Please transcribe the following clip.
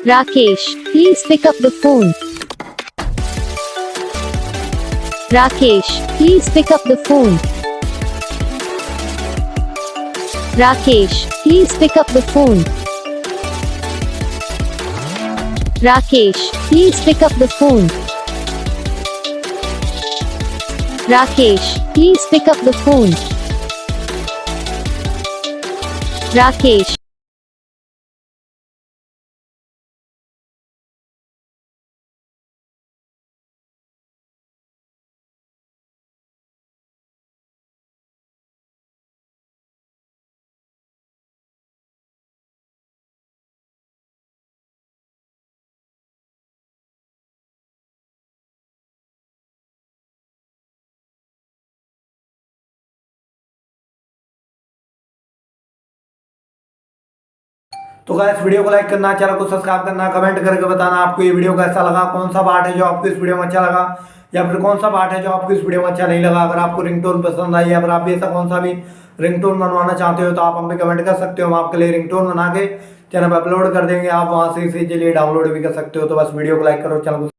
Rakesh, please pick up the phone. Rakesh, please pick up the phone. Rakesh, please pick up the phone. Rakesh, please pick up the phone. Rakesh, please pick up the phone. Rakesh. तो guys video को like करना, channel को subscribe करना, comment करके बताना आपको ये video कैसा लगा, कौन सा पार्ट है जो आपको इस वीडियो में अच्छा लगा या फिर कौन सा पार्ट है जो आपको इस वीडियो में अच्छा नहीं लगा। अगर आपको रिंगटोन पसंद आई या फिर आप भी ऐसा कौन सा भी रिंगटोन बनवाना चाहते हो तो आप हमें कमेंट कर सकते हो। हम आपके लिए रिंगटोन बना के चैनल पर अपलोड कर देंगे, आप वहां से इसे लिए डाउनलोड भी कर सकते हो। तो बस वीडियो को लाइक करो, चैनल को